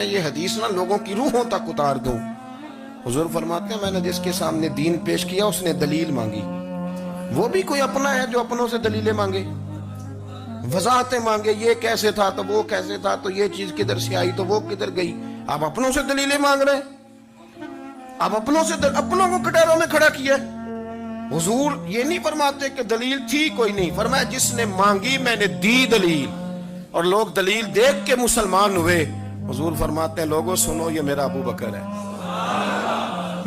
یہ حدیث نہ لوگوں کی روحوں تک اتار دوں۔ حضور فرماتے ہیں میں نے جس کے سامنے دین پیش کیا اس نے دلیل مانگی، وہ بھی کوئی اپنا ہے جو اپنوں سے دلیلیں مانگے، وضاحتیں مانگے، یہ کیسے تھا تو وہ کیسے تھا تو یہ چیز کدھر سے آئی تو وہ کدھر گئی۔ آپ اپنوں سے دلیلیں مانگ رہے ہیں، آپ اپنوں کو کٹہروں میں کھڑا کیا۔ حضور یہ نہیں فرماتے کہ دلیل تھی کوئی نہیں، فرمایا جس نے مانگی میں نے دی دلیل، اور لوگ دلیل دیکھ کے مسلمان ہوئے۔ حضور فرماتے ہیں لوگوں سنو یہ میرا ابو بکر ہے،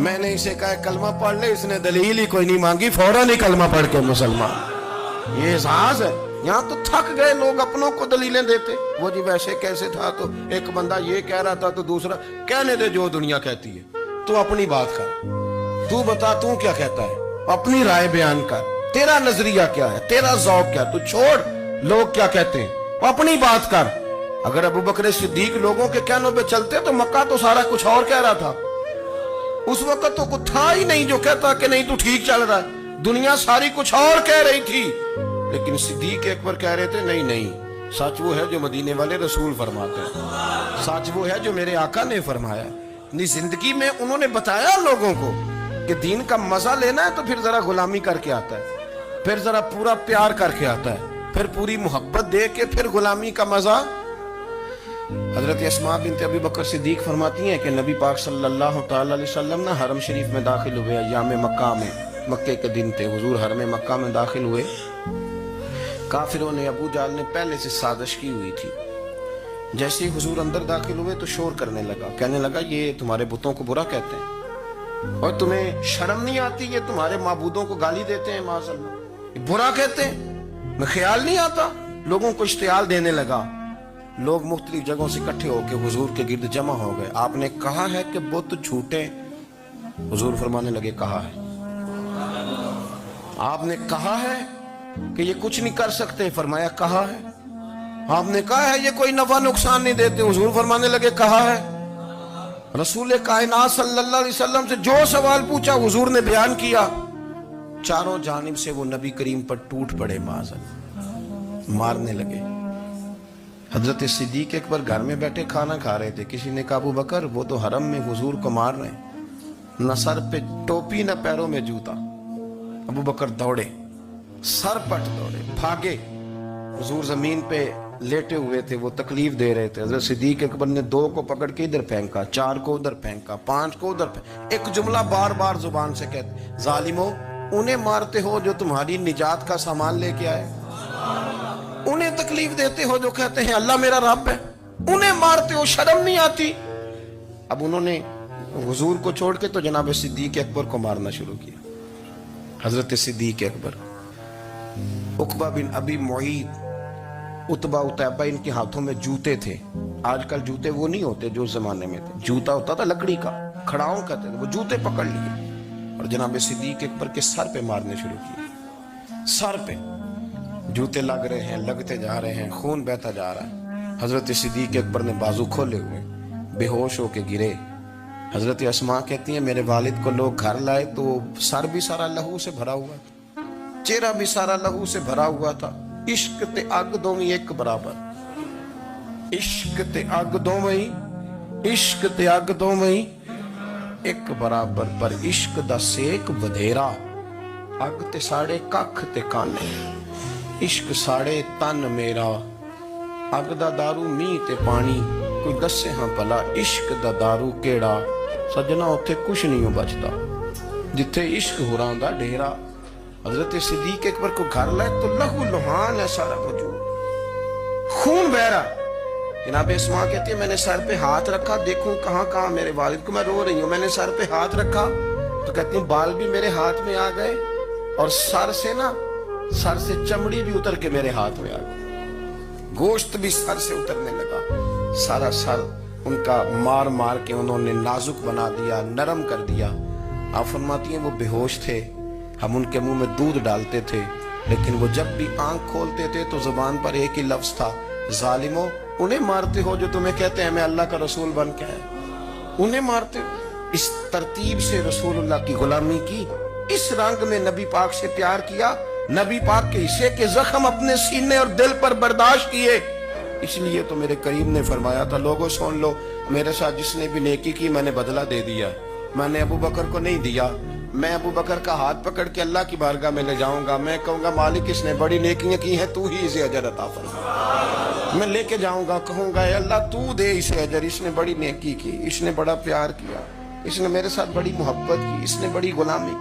میں نے اسے کہا کلمہ پڑھ لے، اس نے دلیل ہی کوئی نہیں مانگی، فوراً ہی کلمہ پڑھ کے مسلمان۔ یہ احساس ہے۔ یہاں تو تھک گئے لوگ اپنوں کو دلیلیں دیتے، وہ جی ویسے کیسے تھا تو ایک بندہ یہ کہہ رہا تھا تو دوسرا کہنے دے جو دنیا کہتی ہے، تو اپنی بات کر، تو بتا تو کیا کہتا ہے، اپنی رائے بیان کر، تیرا نظریہ کیا ہے، تیرا ذوق کیا، تو چھوڑ لوگ کیا کہتے ہیں، اپنی بات کر۔ اگر ابو بکر صدیق لوگوں کے کہنوں پہ چلتے تو مکہ تو سارا کچھ اور کہہ رہا تھا، اس وقت تو کچھ تھا ہی نہیں جو کہتا کہ نہیں تو ٹھیک چل رہا ہے، دنیا ساری کچھ اور کہہ رہی تھی، لیکن صدیق اکبر کہہ رہے تھے نہیں نہیں، سچ وہ ہے جو مدینے والے رسول فرماتے ہیں، سچ وہ ہے جو میرے آقا نے فرمایا۔ زندگی میں انہوں نے بتایا لوگوں کو کہ دین کا مزہ لینا ہے تو پھر ذرا غلامی کر کے آتا ہے، پھر ذرا پورا پیار کر کے آتا ہے، پھر پوری محبت دے کے پھر غلامی کا مزہ۔ حضرت اسماء بنت ابی بکر صدیق فرماتی ہیں کہ نبی پاک صلی اللہ تعالی علیہ وسلم نہ حرم شریف میں داخل ہوئے، ایام مکہ میں، مکے کے دن تھے، حضور حرم مکہ میں داخل ہوئے، کافروں نے، ابو جہل نے پہلے سے سازش کی ہوئی تھی۔ جیسے ہی حضور اندر داخل ہوئے تو شور کرنے لگا، کہنے لگا یہ تمہارے بتوں کو برا کہتے ہیں اور تمہیں شرم نہیں آتی، یہ تمہارے معبودوں کو گالی دیتے ہیں، معاذ اللہ برا کہتے ہیں، میں خیال نہیں آتا۔ لوگوں کو اشتعال دینے لگا، لوگ مختلف جگہوں سے اکٹھے ہو کے حضور کے گرد جمع ہو گئے۔ آپ نے کہا ہے کہ بت جھوٹے، حضور فرمانے لگے کہا ہے۔ آپ نے کہا ہے کہ یہ کچھ نہیں کر سکتے، فرمایا کہا ہے۔ آپ نے کہا ہے یہ کوئی نفع نقصان نہیں دیتے، حضور فرمانے لگے کہا ہے۔ رسول کائنات صلی اللہ علیہ وسلم سے جو سوال پوچھا حضور نے بیان کیا، چاروں جانب سے وہ نبی کریم پر ٹوٹ پڑے، معاذ اللہ، مارنے لگے۔ حضرت صدیق اکبر گھر میں بیٹھے کھانا کھا رہے تھے، کسی نے کہا ابو بکر وہ تو حرم میں حضور کو مار رہے ہیں، نہ سر پہ ٹوپی نہ پیروں میں جوتا۔ ابو بکر دوڑے، سر پٹ دوڑے، بھاگے۔ حضور زمین پہ لیٹے ہوئے تھے، وہ تکلیف دے رہے تھے۔ حضرت صدیق اکبر نے 2 کو پکڑ کے ادھر پھینکا، 4 کو ادھر پھینکا، 5 کو ادھر پھینکا، ایک جملہ بار بار زبان سے کہتے ظالمو انہیں مارتے ہو جو تمہاری نجات کا سامان لے کے آئے، انہیں تکلیف دیتے ہو جو کہتے ہیں اللہ میرا رب ہے، انہیں مارتے ہو، شرم نہیں آتی۔ اب انہوں نے حضور کو چھوڑ کے تو جناب صدیق اکبر کو مارنا شروع کیا۔ حضرت صدیق اکبر، عقبہ بن ابی معیط، عتبہ اتیبہ، ان کے ہاتھوں میں جوتے تھے۔ آج کل جوتے وہ نہیں ہوتے جو اس زمانے میں تھے، جوتا ہوتا تھا لکڑی کا، کھڑاؤں کہتے تھے، وہ جوتے پکڑ لیے اور جناب صدیق اکبر کے سر پہ مارنے شروع کیے۔ سر پہ جوتے لگ رہے ہیں، لگتے جا رہے ہیں، خون بہتا جا رہا ہے۔ حضرت صدیق اکبر نے بازو کھولے ہوئے بے ہوش ہو کے گرے۔ حضرت اسماء کہتی ہیں میرے والد کو لوگ گھر لائے تو سر بھی سارا لہو سے بھرا ہوا تھا، چہرہ بھی سارا لہو سے بھرا ہوا تھا۔ عشق تے اگ دوویں ایک برابر، عشق تے اگ دوویں، عشق تے اگ دوویں ایک برابر، پر عشق دا سیک ودھیرا، اگ تے ساڑے ککھ تے کانے، عشق ساڑے تن میرا، اگ دا دارو می تے پانی، کوئی دسے ہاں بھلا عشق دا دارو کیڑا، سجنا اتھے کچھ نہیں ہو بچتا جتھے عشق ہو رہا دا ڈھیرا۔ حضرت صدیق اکبر کو گھر لائے تو لہو لہان ہے سارا وجود، خون بہ رہا۔ جناب اسماء کہتی ہے میں نے سر پہ ہاتھ رکھا، دیکھوں کہاں کہاں میرے والد کو، میں رو رہی ہوں، میں نے سر پہ ہاتھ رکھا تو کہتی ہیں بال بھی میرے ہاتھ میں آ گئے اور سر سے چمڑی بھی اتر کے میرے ہاتھ میں آ گئی، گوشت بھی سر سے اترنے لگا، سارا سر ان کا مار مار کے انہوں نے نازک بنا دیا، نرم کر دیا۔ آپ فرماتی ہیں وہ بے ہوش تھے، ہم ان کے منہ میں دودھ ڈالتے تھے، لیکن وہ جب بھی آنکھ کھولتے تھے تو زبان پر ایک ہی لفظ تھا، ظالمو انہیں مارتے ہو جو تمہیں کہتے ہیں میں اللہ کا رسول بن کے آیا، انہیں مارتے ہو۔ اس ترتیب سے رسول اللہ کی غلامی کی، اس رنگ میں نبی پاک سے پیار کیا، نبی پاک کے حصے کے زخم اپنے سینے اور دل پر برداشت کیے۔ اس لیے تو میرے کریم نے فرمایا تھا لوگوں سن لو میرے ساتھ جس نے بھی نیکی کی میں نے بدلہ دے دیا. میں نے ابو بکر کو نہیں دیا. میں ابو بکر کا ہاتھ پکڑ کے اللہ کی بارگاہ میں لے جاؤں گا. میں کہوں گا مالک اس نے بڑی نیکیاں کی ہیں, تو ہی اسے اجر عطا فرما. میں لے کے جاؤں گا, کہوں گا اے اللہ تو دے اسے اجر, اس نے بڑی نیکی کی, اس نے بڑا پیار کیا, اس نے میرے ساتھ بڑی محبت کی, اس نے بڑی غلامی.